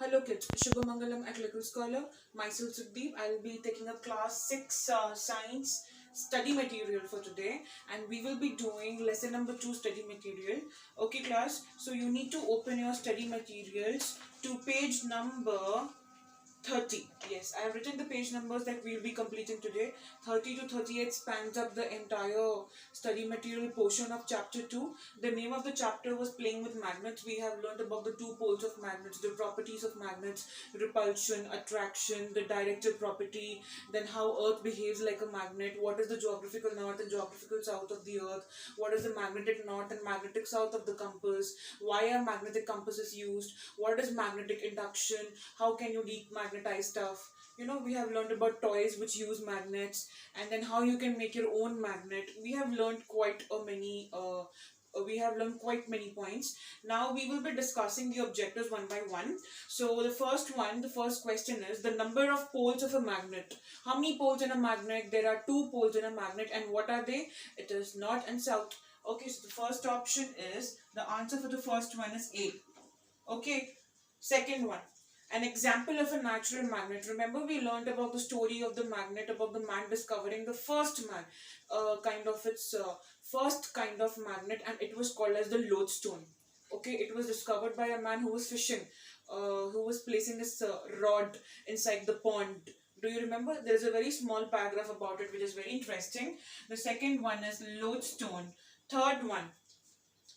Hello kids, Shubhamangalam at Little Scholar. Myself Sukhdeep. I'll be taking up class 6 science study material for today, and we will be doing lesson number 2 study material. Okay class, so you need to open your study materials to page number 30. Yes, I have written the page numbers that we will be completing today. 30 to 38 spans up the entire study material portion of chapter 2. The name of the chapter was Playing with Magnets. We have learned about the two poles of magnets, the properties of magnets, repulsion, attraction, the directive property, then how Earth behaves like a magnet, what is the geographical north and geographical south of the Earth, what is the magnetic north and magnetic south of the compass, why are magnetic compasses used, what is magnetic induction, how can you demagnetize stuff. We have learned about toys which use magnets, and then how you can make your own magnet. We have learned quite many points. Now we will be discussing the objectives one by one. So the first question is the number of poles of a magnet. How many poles in a magnet? There are two poles in a magnet, and what are they? It is north and south. Okay, so the first option is, the answer for the first one is A. Okay, second one, an example of a natural magnet. Remember, we learned about the story of the magnet, about the man discovering the first first kind of magnet, and it was called as the lodestone. Okay, it was discovered by a man who was fishing, who was placing this rod inside the pond. Do you remember? There's a very small paragraph about it, which is very interesting. The second one is lodestone. Third one,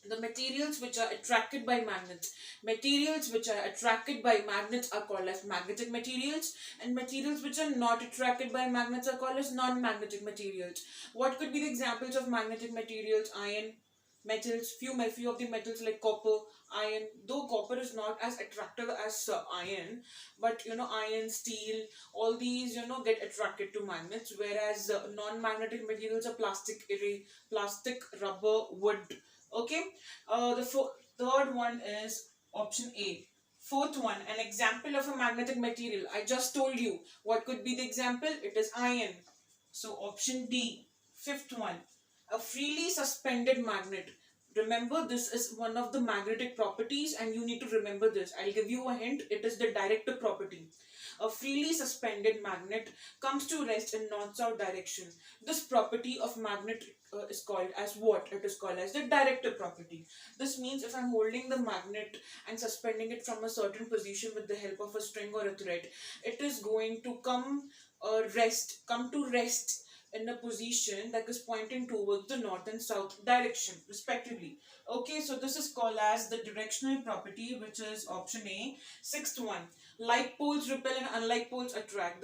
the materials which are attracted by magnets. Materials which are attracted by magnets are called as magnetic materials, and materials which are not attracted by magnets are called as non-magnetic materials. What could be the examples of magnetic materials? Iron, metals, few of the metals like copper, iron. Though copper is not as attractive as iron, but iron, steel, all these get attracted to magnets. Whereas non-magnetic materials are plastic, rubber, wood. Okay, third one is option A. Fourth one, an example of a magnetic material. I just told you what could be the example. It is iron. So option D. Fifth one, a freely suspended magnet. Remember, this is one of the magnetic properties, and you need to remember this. I'll give you a hint. It is the directive property. A freely suspended magnet comes to rest in north-south direction. This property of magnet is called as what? It is called as the directive property. This means if I'm holding the magnet and suspending it from a certain position with the help of a string or a thread, it is going to come to rest in a position that is pointing towards the north and south direction respectively. Okay, so this is called as the directional property, which is option A. Sixth one, like poles repel and unlike poles attract.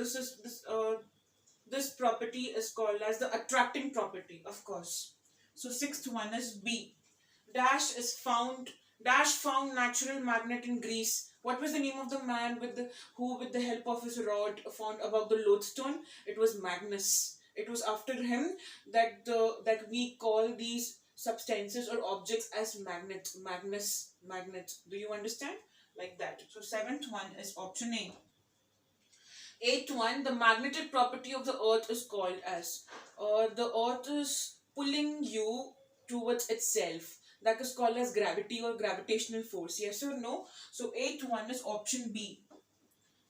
This property is called as the attracting property, of course. So sixth one is B. Dash found natural magnet in Greece. What was the name of the man who with the help of his rod found above the lodestone? It was Magnus. It was after him that we call these substances or objects as magnets. Magnets. Do you understand? Like that. So seventh one is option A. Eighth one, the magnetic property of the earth is called as, the earth is pulling you towards itself. That is called as gravity or gravitational force. Yes or no? So eighth one is option B.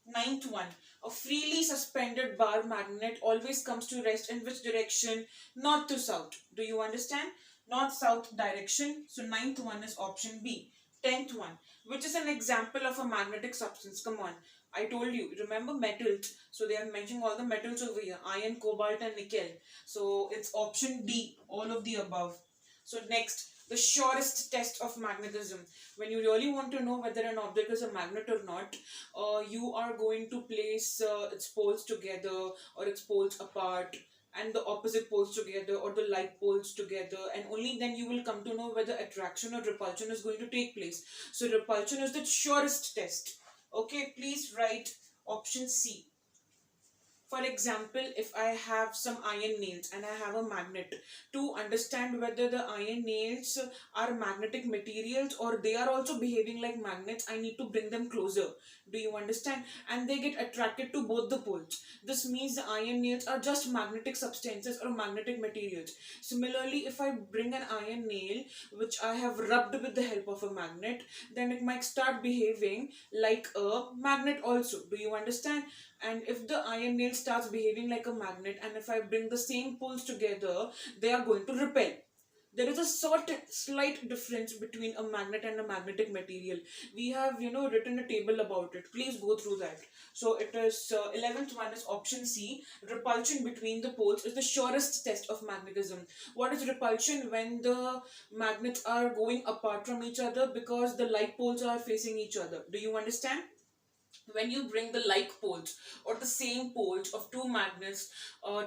Ninth one, a freely suspended bar magnet always comes to rest in which direction? North to south. Do you understand? North-south direction. So ninth one is option B. Tenth one, which is an example of a magnetic substance. Come on. I told you, remember metals. So they are mentioning all the metals over here. Iron, cobalt and nickel. So it's option D, all of the above. So next, the surest test of magnetism. When you really want to know whether an object is a magnet or not, you are going to place its poles together or its poles apart, and the opposite poles together or the like poles together, and only then you will come to know whether attraction or repulsion is going to take place. So repulsion is the surest test. Okay, please write option C. For example, if I have some iron nails and I have a magnet, to understand whether the iron nails are magnetic materials or they are also behaving like magnets, I need to bring them closer. Do you understand? And they get attracted to both the poles. This means the iron nails are just magnetic substances or magnetic materials. Similarly, if I bring an iron nail which I have rubbed with the help of a magnet, then it might start behaving like a magnet also. Do you understand? And if the iron nail starts behaving like a magnet, and if I bring the same poles together, they are going to repel. There is a slight difference between a magnet and a magnetic material. We have, written a table about it. Please go through that. So it is 11th one is option C. Repulsion between the poles is the surest test of magnetism. What is repulsion? When the magnets are going apart from each other because the like poles are facing each other. Do you understand? When you bring the like poles or the same poles of two magnets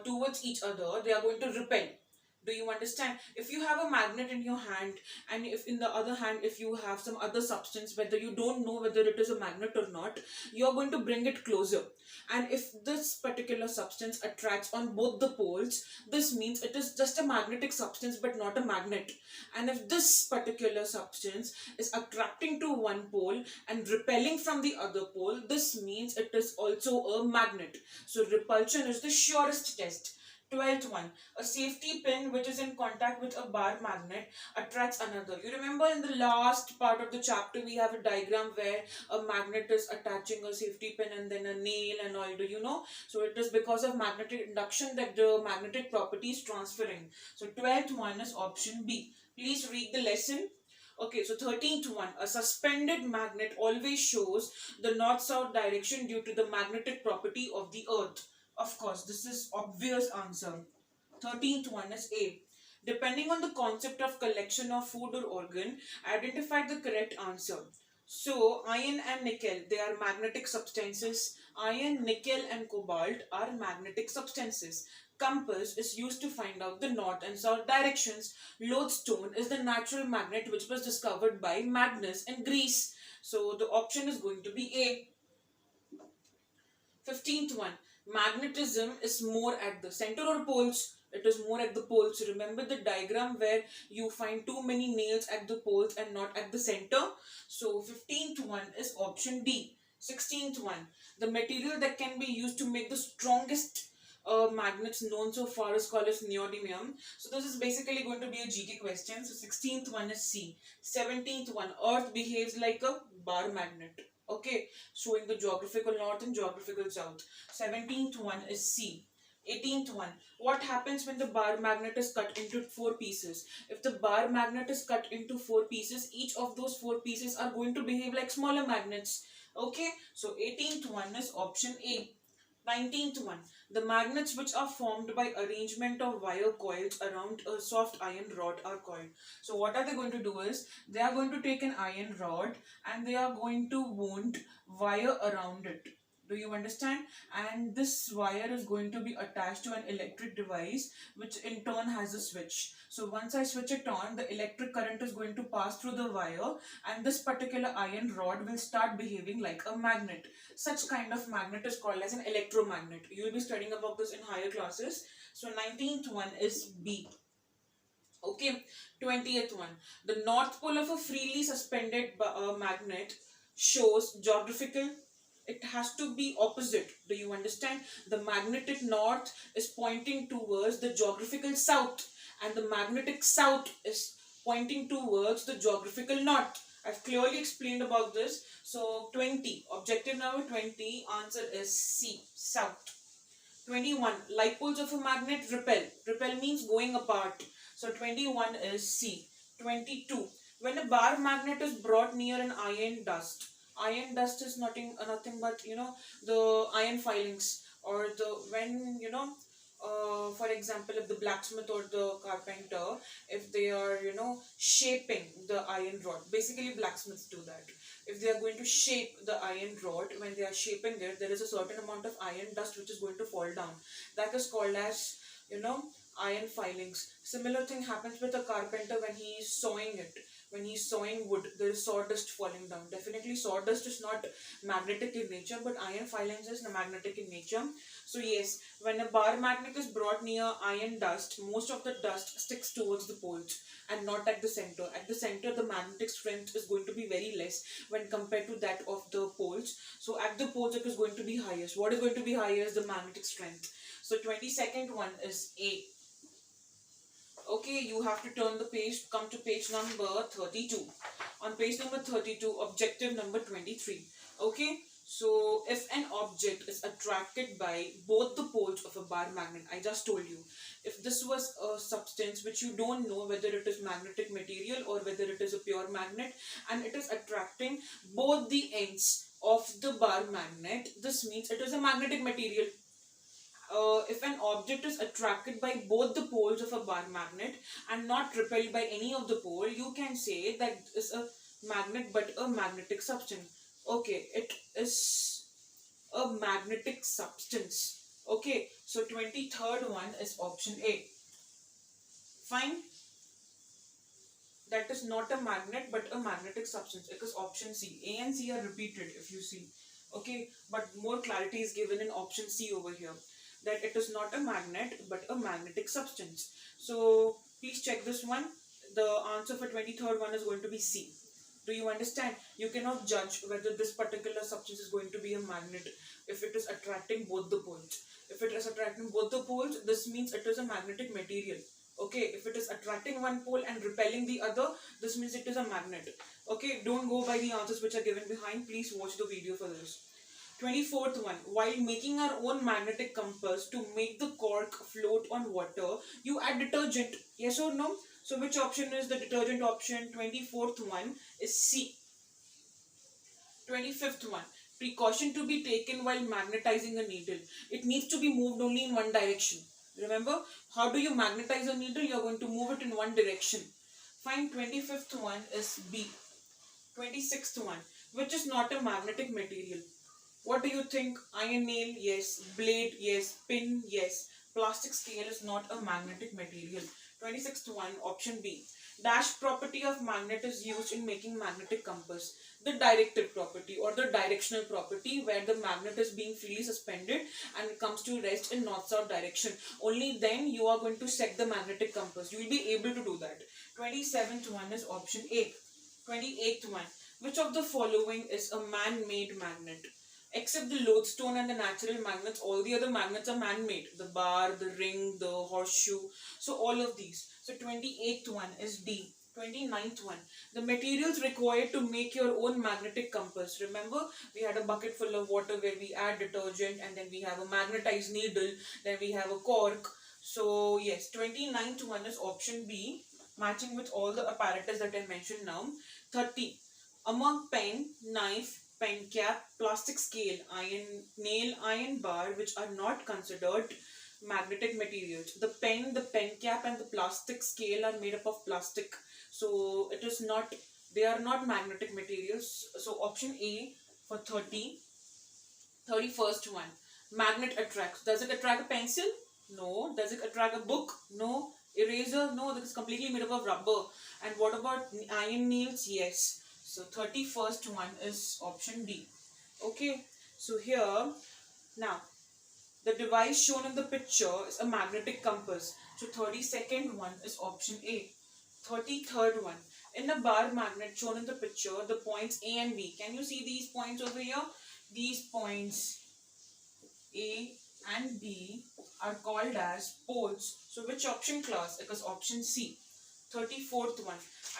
towards each other, they are going to repel. Do you understand? If you have a magnet in your hand, and if in the other hand, if you have some other substance, whether you don't know whether it is a magnet or not, you are going to bring it closer. And if this particular substance attracts on both the poles, this means it is just a magnetic substance but not a magnet. And if this particular substance is attracting to one pole and repelling from the other pole, this means it is also a magnet. So repulsion is the surest test. 12th one, a safety pin which is in contact with a bar magnet attracts another. You remember in the last part of the chapter we have a diagram where a magnet is attaching a safety pin and then a nail and all, do you know? So it is because of magnetic induction that the magnetic property is transferring. So 12th one is option B. Please read the lesson. Okay, so 13th one, a suspended magnet always shows the north-south direction due to the magnetic property of the earth. Of course, this is obvious answer. 13th one is A. Depending on the concept of collection of food or organ, identify the correct answer. So, iron and nickel, they are magnetic substances. Iron, nickel and cobalt are magnetic substances. Compass is used to find out the north and south directions. Lodestone is the natural magnet which was discovered by Magnus in Greece. So, the option is going to be A. 15th one, magnetism is more at the center or poles. It is more at the poles. Remember the diagram where you find too many nails at the poles and not at the center. So 15th one is option D. 16th one, the material that can be used to make the strongest magnets known so far is called as neodymium. So this is basically going to be a GK question. So 16th one is C. 17th one, Earth behaves like a bar magnet. Okay, showing the geographical north and geographical south. 17th one is C. 18th one, what happens when the bar magnet is cut into four pieces? If the bar magnet is cut into four pieces, each of those four pieces are going to behave like smaller magnets. Okay, so 18th one is option A. 19th one, the magnets which are formed by arrangement of wire coils around a soft iron rod are called. So what are they going to do is, they are going to take an iron rod and they are going to wound wire around it. Do you understand? And this wire is going to be attached to an electric device which in turn has a switch. So once I switch it on, the electric current is going to pass through the wire and this particular iron rod will start behaving like a magnet. Such kind of magnet is called as an electromagnet. You will be studying about this in higher classes. So 19th one is B. Okay, 20th one. The north pole of a freely suspended magnet shows geographical. It has to be opposite. Do you understand? The magnetic north is pointing towards the geographical south and the magnetic south is pointing towards the geographical north. I've clearly explained about this. So 20, objective number 20, answer is C, south. 21, like poles of a magnet repel. Repel means going apart. So 21 is C. 22, when a bar magnet is brought near an iron dust. Iron dust is nothing but the iron filings, or the when for example, if the blacksmith or the carpenter, if they are shaping the iron rod, basically blacksmiths do that. If they are going to shape the iron rod, when they are shaping it, there is a certain amount of iron dust which is going to fall down. That is called as iron filings. Similar thing happens with a carpenter when he is sawing it. when he's sawing wood, there is sawdust falling down. Definitely sawdust is not magnetic in nature, but iron filings is magnetic in nature. So yes, when a bar magnet is brought near iron dust, most of the dust sticks towards the poles and not at the center. At the center, the magnetic strength is going to be very less when compared to that of the poles. So at the poles, it is going to be highest. What is going to be higher is the magnetic strength. So 22nd one is A. Okay, you have to turn the page, come to page number 32. On page number 32, objective number 23. Okay, so if an object is attracted by both the poles of a bar magnet, I just told you, if this was a substance which you don't know whether it is magnetic material or whether it is a pure magnet, and it is attracting both the ends of the bar magnet, this means it is a magnetic material. If an object is attracted by both the poles of a bar magnet and not repelled by any of the pole, you can say that is a magnet but a magnetic substance. Okay, it is a magnetic substance. Okay, so 23rd one is option A. Fine. That is not a magnet but a magnetic substance. It is option C. A and C are repeated if you see. Okay, but more clarity is given in option C over here, that it is not a magnet but a magnetic substance. So please check this one. The answer for 23rd one is going to be C. Do you understand? You cannot judge whether this particular substance is going to be a magnet if it is attracting both the poles. If it is attracting both the poles, this means it is a magnetic material. Okay, if it is attracting one pole and repelling the other, this means it is a magnet. Okay, don't go by the answers which are given behind. Please watch the video for this. 24th one, while making our own magnetic compass to make the cork float on water, you add detergent. Yes or no? So which option is the detergent option? 24th one is C. 25th one, precaution to be taken while magnetizing a needle. It needs to be moved only in one direction. Remember, how do you magnetize a needle? You are going to move it in one direction. Fine, 25th one is B. 26th one, which is not a magnetic material. What do you think? Iron nail, yes. Blade, yes. Pin, yes. Plastic scale is not a magnetic material. 26th one, option B. Dash property of magnet is used in making magnetic compass. The directed property or the directional property, where the magnet is being freely suspended and it comes to rest in north-south direction. Only then you are going to set the magnetic compass. You will be able to do that. 27th one is option A. 28th one. Which of the following is a man-made magnet? Except the lodestone and the natural magnets, all the other magnets are man-made. The bar, the ring, the horseshoe. So all of these. So 28th one is D. 29th one. The materials required to make your own magnetic compass. Remember, we had a bucket full of water where we add detergent, and then we have a magnetized needle, then we have a cork. So yes, 29th one is option B, matching with all the apparatus that I mentioned now. 30. Among pen, knife, pen cap, plastic scale, iron nail, iron bar, which are not considered magnetic materials. The pen cap and the plastic scale are made up of plastic. So it is not, they are not magnetic materials. So option A for 30. 31st one. Magnet attracts. Does it attract a pencil? No. Does it attract a book? No. Eraser? No. That is completely made up of rubber. And what about iron nails? Yes. So 31st one is option D. Okay. So here, now, the device shown in the picture is a magnetic compass. So 32nd one is option A. 33rd one. In a bar magnet shown in the picture, the points A and B. Can you see these points over here? These points A and B are called as poles. So which option class? It is option C. 34th one.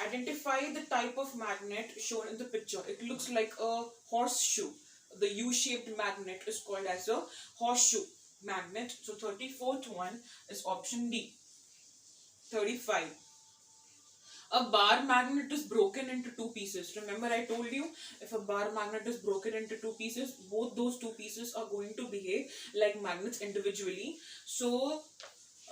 Identify the type of magnet shown in the picture. It looks like a horseshoe. The U-shaped magnet is called as a horseshoe magnet. So 34th one is option D. 35. A bar magnet is broken into two pieces. Remember, I told you, if a bar magnet is broken into two pieces, both those two pieces are going to behave like magnets individually. So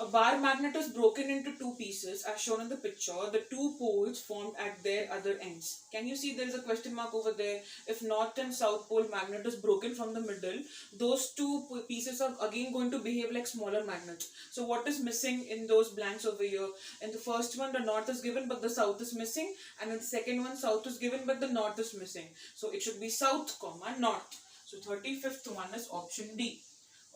A bar magnet is broken into two pieces as shown in the picture. The two poles formed at their other ends. Can you see there is a question mark over there? If north and south pole magnet is broken from the middle, those two pieces are again going to behave like smaller magnets. So what is missing in those blanks over here? In the first one, the north is given but the south is missing, and in the second one, south is given but the north is missing. So it should be south comma north. So 35th one is option D.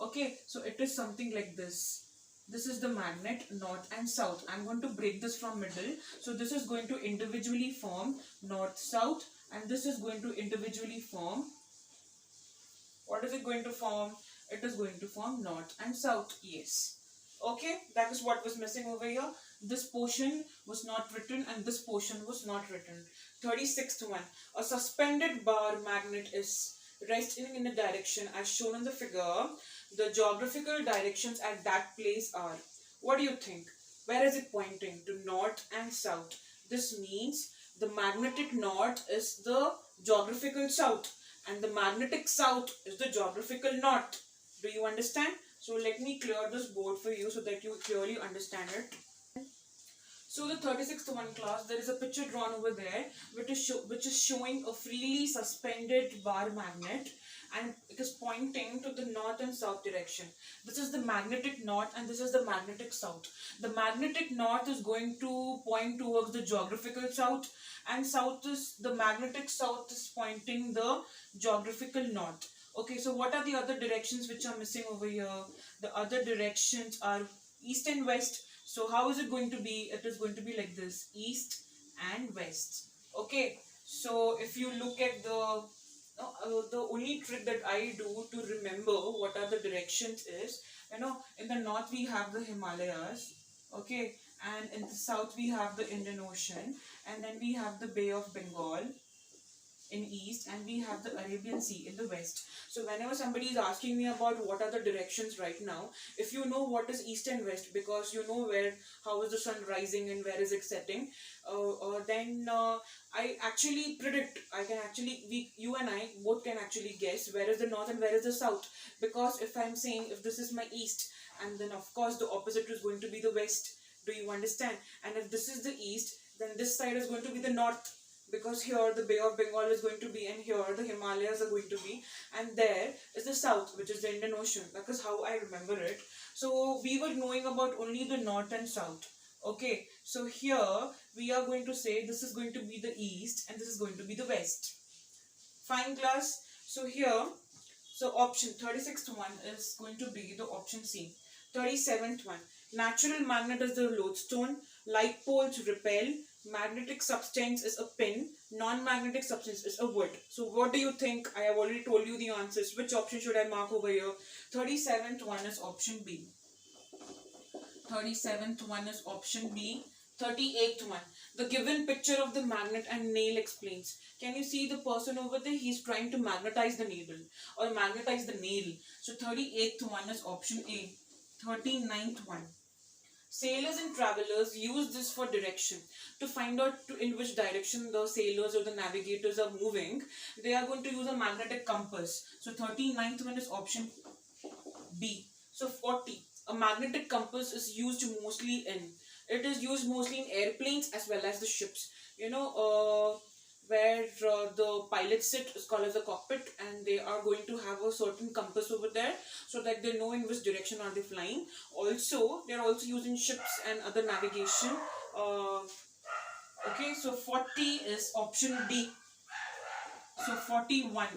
Okay, so it is something like this. This is the magnet north and south. I'm going to break this from middle. So this is going to individually form north south, and this is going to individually form, what is it going to form? It is going to form north and south. Yes. Okay, that is what was missing over here. This portion was not written and this portion was not written. 36th one. A suspended bar magnet is resting in a direction as shown in the figure. The geographical directions at that place are. What do you think? Where is it pointing? To north and south. This means the magnetic north is the geographical south and the magnetic south is the geographical north. Do you understand? So let me clear this board for you so that you clearly understand it. So the 36th one class, there is a picture drawn over there which is showing a freely suspended bar magnet, and it is pointing to the north and south direction. This is the magnetic north and this is the magnetic south. The magnetic north is going to point towards the geographical south, and the magnetic south is pointing the geographical north. Okay, so what are the other directions which are missing over here? The other directions are east and west. So how is it going to be? It is going to be like this, east and west. Okay, so if you look at the only trick that I do to remember what are the directions is, in the north we have the Himalayas, okay, and in the south we have the Indian Ocean, and then we have the Bay of Bengal in east, and we have the Arabian Sea in the west. So whenever somebody is asking me about what are the directions right now, if you know what is east and west, because you know how is the sun rising and where is it setting, then I actually predict, you and I both can actually guess where is the north and where is the south. Because if I'm saying if this is my east, and then of course the opposite is going to be the west. Do you understand? And if this is the east, then this side is going to be the north, because here the Bay of Bengal is going to be, and here the Himalayas are going to be, and there is the south, which is the Indian Ocean. That is how I remember it. So we were knowing about only the north and south. Okay, so here we are going to say this is going to be the east and this is going to be the west. Fine class. So here, option 36th one is going to be the option C. 37th one. Natural magnet is the lodestone. Like poles repel. Magnetic substance is a pin. Non-magnetic substance is a wood. So what do you think? I have already told you the answers. Which option should I mark over here? 37th one is option B. 37th one is option B. 38th one. The given picture of the magnet and nail explains. Can you see the person over there? He's trying to magnetize the needle or magnetize the nail. So 38th one is option A. 39th one. Sailors and travelers use this for direction. To find out in which direction the sailors or the navigators are moving, they are going to use a magnetic compass. So 39th one is option B. So 40. A magnetic compass is used mostly in. It is used mostly in airplanes as well as the ships. Where the pilots sit is called as the cockpit, and they are going to have a certain compass over there so that they know in which direction are they flying. Also, they are also using ships and other navigation. Okay, so 40 is option D. So 41.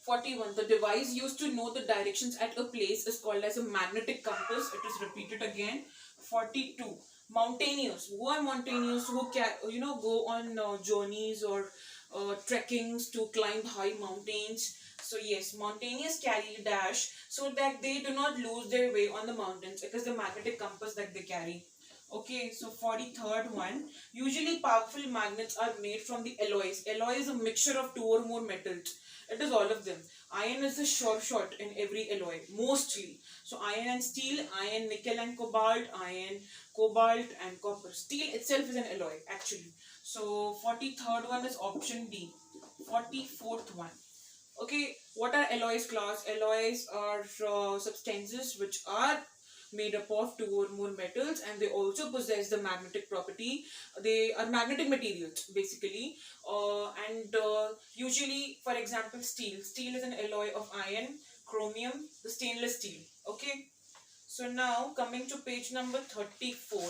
41. The device used to know the directions at a place is called as a magnetic compass. It is repeated again. 42. Mountaineers. Who are mountaineers? Who go on journeys or trekkings to climb high mountains. So yes, mountaineers carry dash so that they do not lose their way on the mountains. It is the magnetic compass that they carry. Okay, so 43rd one. Usually powerful magnets are made from the alloys. Alloy is a mixture of two or more metals. It is all of them. Iron is the sure shot in every alloy, mostly. So iron and steel, iron, nickel and cobalt, iron, cobalt and copper. Steel itself is an alloy actually. So 43rd one is option D. 44th one. Okay, what are alloys class? Alloys are substances which are made up of two or more metals, and they also possess the magnetic property. They are magnetic materials basically, and usually, for example, steel is an alloy of iron, chromium, the stainless steel. Okay, so now coming to page number 34.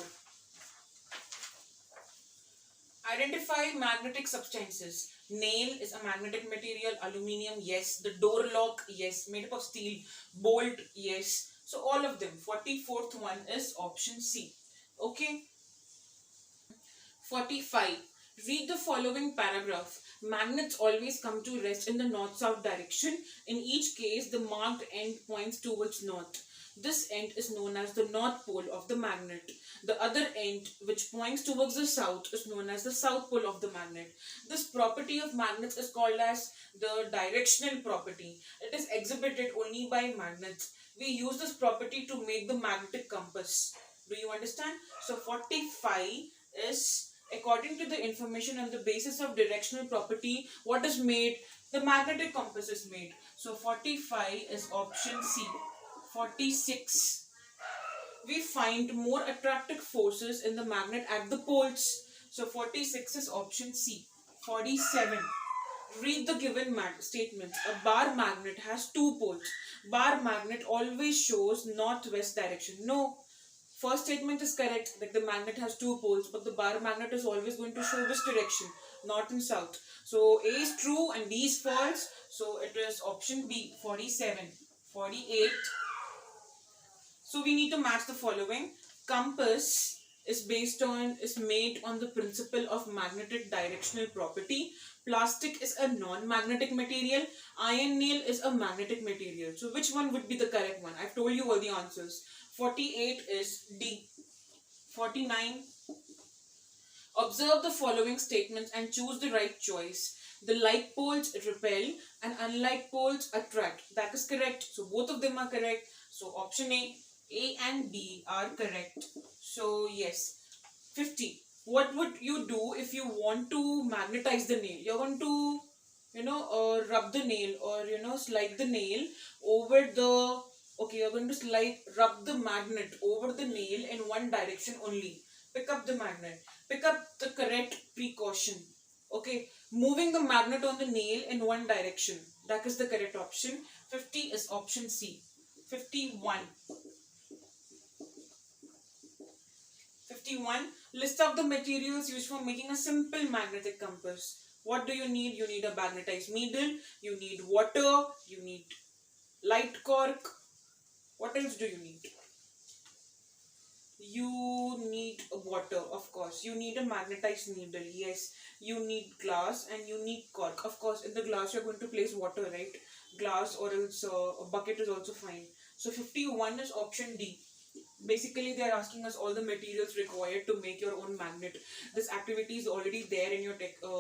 Identify magnetic substances. Nail is a magnetic material. Aluminium, yes. The door lock, yes. Made up of steel. Bolt, yes. So all of them. 44th one is option C. Okay. 45. Read the following paragraph. Magnets always come to rest in the north-south direction. In each case, the marked end points towards north. This end is known as the north pole of the magnet. The other end, which points towards the south, is known as the south pole of the magnet. This property of magnets is called as the directional property. It is exhibited only by magnets. We use this property to make the magnetic compass. Do you understand? So 45 is, according to the information on the basis of directional property, what is made? The magnetic compass is made. So 45 is option C. 46. We find more attractive forces in the magnet at the poles. So 46 is option C. 47. Read the given statement. A bar magnet has two poles. Bar magnet always shows northwest direction. No. First statement is correct, that the magnet has two poles, but the bar magnet is always going to show which direction? North and south. So A is true and B is false. So it is option B. 47. 48. So we need to match the following. Compass is made on the principle of magnetic directional property. Plastic is a non-magnetic material. Iron nail is a magnetic material. So which one would be the correct one? I've told you all the answers. 48 is D. 49. Observe the following statements and choose the right choice. The like poles repel and unlike poles attract. That is correct. So both of them are correct. So option A and B are correct. So yes. 50. What would you do if you want to magnetize the nail? You're going to, rub the nail, or, slide the nail over the, okay, you're going to rub the magnet over the nail in one direction only. Pick up the magnet. Pick up the correct precaution. Okay, moving the magnet on the nail in one direction. That is the correct option. 50 is option C. 51. 51. List of the materials used for making a simple magnetic compass. What do you need? You need a magnetized needle. You need water. You need light cork. What else do you need? You need water, of course. You need a magnetized needle. Yes. You need glass and you need cork. Of course, in the glass you're going to place water, right? Glass, or else a bucket is also fine. So 51 is option D. Basically, they are asking us all the materials required to make your own magnet. This activity is already there in your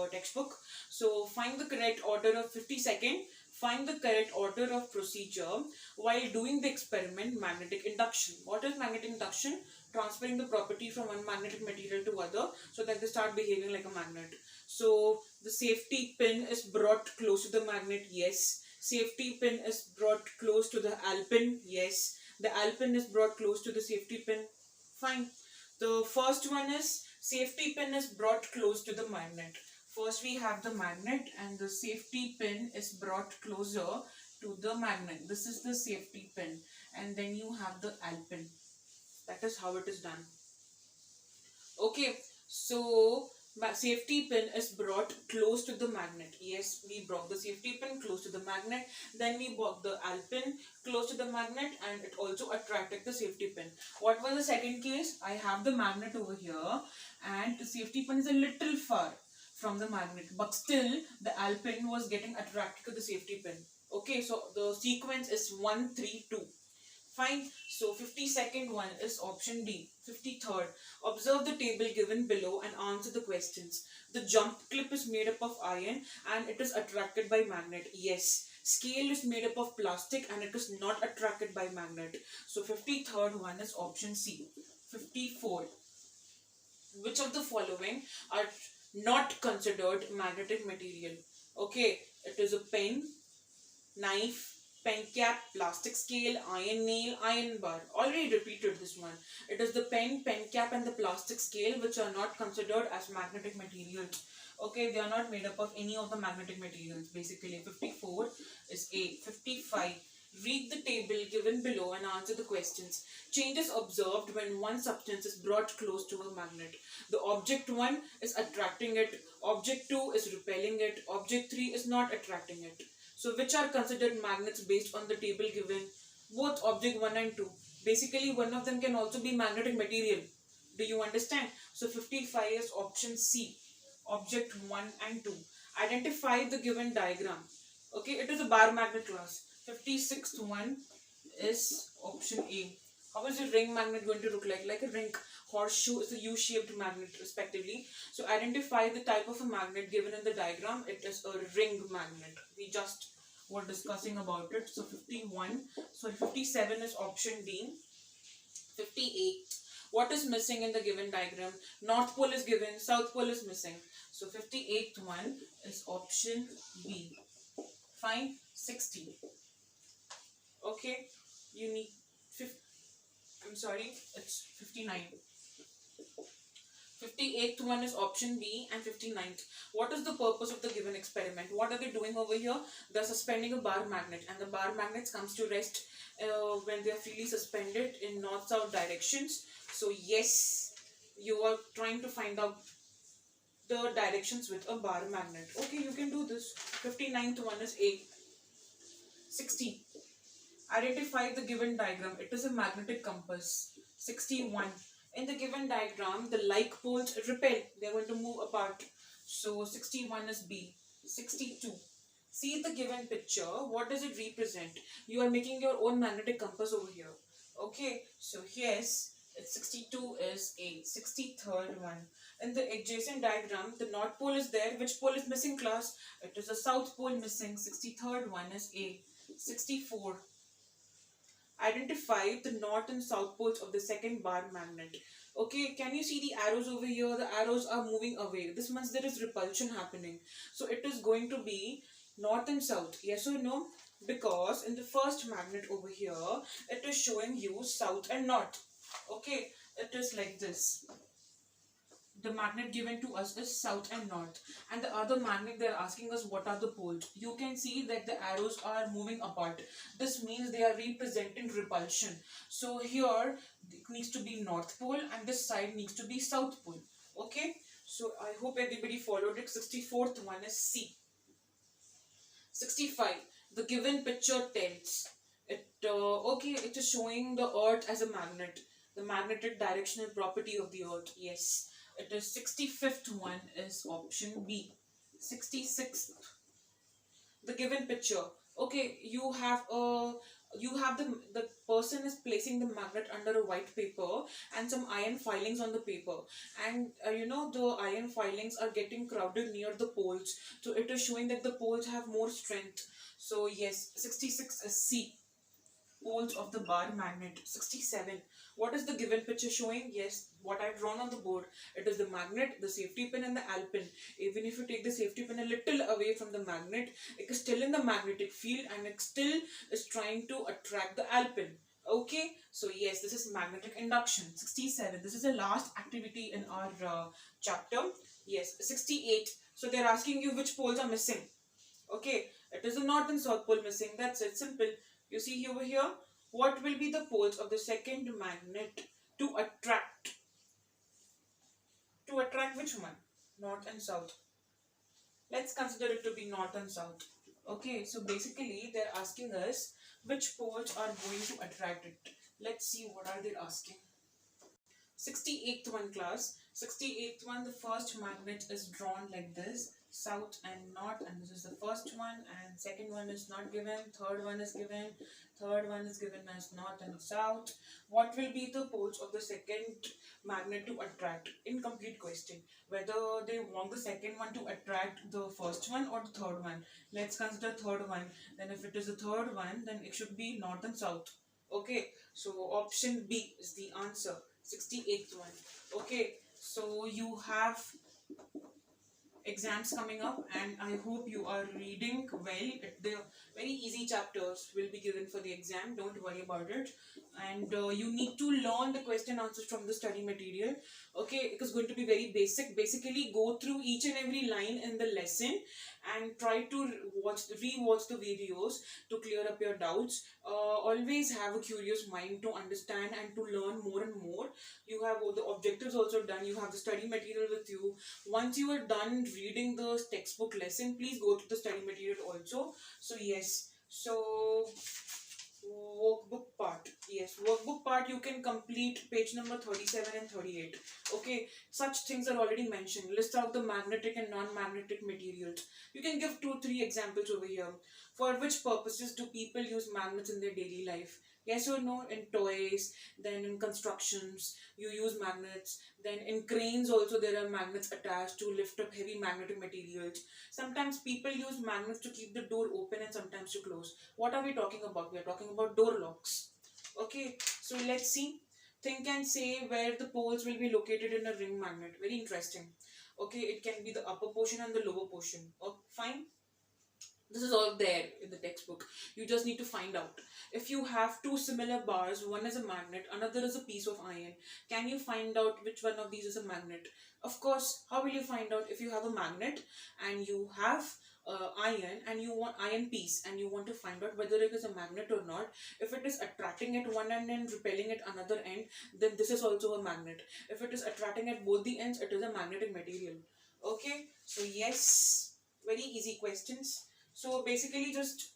textbook. So find the correct order of 52nd. Find the correct order of procedure while doing the experiment magnetic induction. What is magnetic induction? Transferring the property from one magnetic material to other so that they start behaving like a magnet. So the safety pin is brought close to the magnet. Yes. Safety pin is brought close to the alpin. Yes. The alpin is brought close to the safety pin. Fine. The first one is safety pin is brought close to the magnet. First we have the magnet and the safety pin is brought closer to the magnet. This is the safety pin, and then you have the alpin. That is how it is done. Okay, so safety pin is brought close to the magnet. Yes, we brought the safety pin close to the magnet. Then we brought the alpin close to the magnet, and it also attracted the safety pin. What was the second case? I have the magnet over here and the safety pin is a little far from the magnet, but still the alpin was getting attracted to the safety pin. Okay, so the sequence is 1, 3, 2. Fine. So 52nd one is option D. 53rd. Observe the table given below and answer the questions. The jump clip is made up of iron and it is attracted by magnet. Yes. Scale is made up of plastic and it is not attracted by magnet. So 53rd one is option C. 54. Which of the following are not considered magnetic material? Okay. It is a pen, knife, pen cap, plastic scale, iron nail, iron bar. Already repeated this one. It is the pen cap and the plastic scale which are not considered as magnetic materials. Okay, they are not made up of any of the magnetic materials. Basically, 54 is A. 55. Read the table given below and answer the questions. Changes observed when one substance is brought close to a magnet. The object 1 is attracting it, object 2 is repelling it, object 3 is not attracting it. So which are considered magnets based on the table given? Both object 1 and 2. Basically, one of them can also be magnetic material. Do you understand? So 55 is option C. Object 1 and 2. Identify the given diagram. Okay, it is a bar magnet class. 56th one is option A. How is a ring magnet going to look like? Like a ring. Horseshoe is a U-shaped magnet respectively. So identify the type of a magnet given in the diagram. It is a ring magnet. We just were discussing about it. So 57 is option D. 58. What is missing in the given diagram? North pole is given, south pole is missing. So 58th one is option B. Fine. 60. Okay, you need it's 59. 58th one is option B and 59th. What is the purpose of the given experiment? What are they doing over here? They're suspending a bar magnet, and the bar magnets comes to rest when they are freely suspended in north-south directions. So yes, you are trying to find out the directions with a bar magnet. Okay, you can do this. 59th one is A. 60. Identify the given diagram. It is a magnetic compass. 61. In the given diagram, the like poles repel. They are going to move apart. So 61 is B. 62. See the given picture. What does it represent? You are making your own magnetic compass over here. Okay. So yes, 62 is A. 63rd one. In the adjacent diagram, the north pole is there. Which pole is missing, class? It is the south pole missing. 63rd one is A. 64. Identify the north and south poles of the second bar magnet. Okay, can you see the arrows over here? The arrows are moving away. This means there is repulsion happening. So it is going to be north and south. Yes or no? Because in the first magnet over here, it is showing you south and north. Okay, it is like this. The magnet given to us is south and north, and the other magnet they're asking us what are the poles. You can see that the arrows are moving apart. This means they are representing repulsion. So here it needs to be north pole and this side needs to be south pole. Okay, so I hope everybody followed it. 64th one is C. 65. The given picture tells it. Okay, it is showing the earth as a magnet, the magnetic directional property of the earth. Yes, it is 65th one is option B. 66th. The given picture. Okay, you have the person is placing the magnet under a white paper and some iron filings on the paper, and the iron filings are getting crowded near the poles, so it is showing that the poles have more strength. So yes, 66 is C. Poles of the bar magnet. 67. What is the given picture showing? Yes, what I've drawn on the board. It is the magnet, the safety pin and the alpin. Even if you take the safety pin a little away from the magnet, it is still in the magnetic field and it still is trying to attract the alpin. Okay, so yes, this is magnetic induction. 67. This is the last activity in our chapter. Yes, 68. So they're asking you which poles are missing. Okay, it is the north and south pole missing. That's it. Simple. You see over here, what will be the poles of the second magnet to attract? To attract which one? North and south. Let's consider it to be north and south. Okay, so basically they're asking us which poles are going to attract it. Let's see what are they asking. 68th one, class. 68th one, the first magnet is drawn like this, south and north, and this is the first one, and second one is not given, third one is given, third one is given as north and south. What will be the poles of the second magnet to attract? Incomplete question. Whether they want the second one to attract the first one or the third one. Let's consider third one. Then if it is the third one, then it should be north and south. Okay, so option B is the answer. 68th one. Okay, so you have exams coming up, and I hope you are reading well. The very easy chapters will be given for the exam, don't worry about it. And you need to learn the question answers from the study material. Okay, it is going to be very basic. Basically, go through each and every line in the lesson and try to re-watch the videos to clear up your doubts. Always have a curious mind to understand and to learn more and more. You have all the objectives also done, you have the study material with you. Once you are done reading the textbook lesson, please go to the study material also. So yes, so workbook part, yes, workbook part, you can complete page number 37 and 38. Okay, such things are already mentioned. List out the magnetic and non-magnetic materials. You can give 2-3 examples over here. For which purposes do people use magnets in their daily life? Yes or no? In toys, then in constructions you use magnets, then in cranes also there are magnets attached to lift up heavy magnetic materials. Sometimes people use magnets to keep the door open and sometimes to close. What are we talking about? We are talking about door locks. Okay, so let's see. Think and say where the poles will be located in a ring magnet. Very interesting. Okay, it can be the upper portion and the lower portion. Oh, fine. This is all there in the textbook. You just need to find out. If you have two similar bars, one is a magnet, another is a piece of iron, can you find out which one of these is a magnet? Of course, how will you find out? If you have a magnet and you have iron and you want iron piece and you want to find out whether it is a magnet or not, if it is attracting at one end and repelling at another end, then this is also a magnet. If it is attracting at both the ends, it is a magnetic material. Okay, so yes, very easy questions. So basically just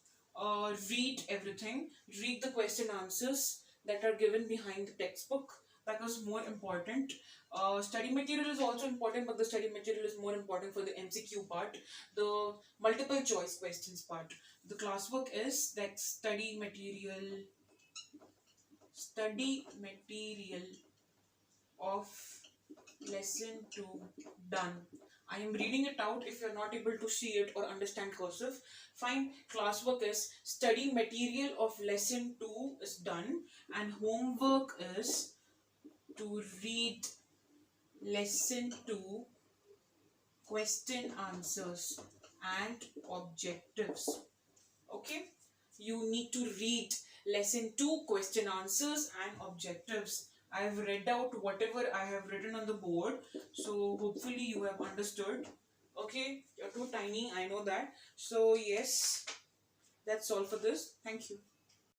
read everything, read the question answers that are given behind the textbook. That was more important. Study material is also important, but the study material is more important for the MCQ part, the multiple choice questions part. The classwork is that study material of lesson 2 done. I am reading it out if you're not able to see it or understand cursive. Fine, classwork is study material of lesson 2 is done and homework is to read lesson 2 question answers and objectives. Okay, you need to read lesson 2 question answers and objectives. I have read out whatever I have written on the board, so hopefully you have understood. Okay, you're too tiny, I know that. So yes, that's all for this. Thank you.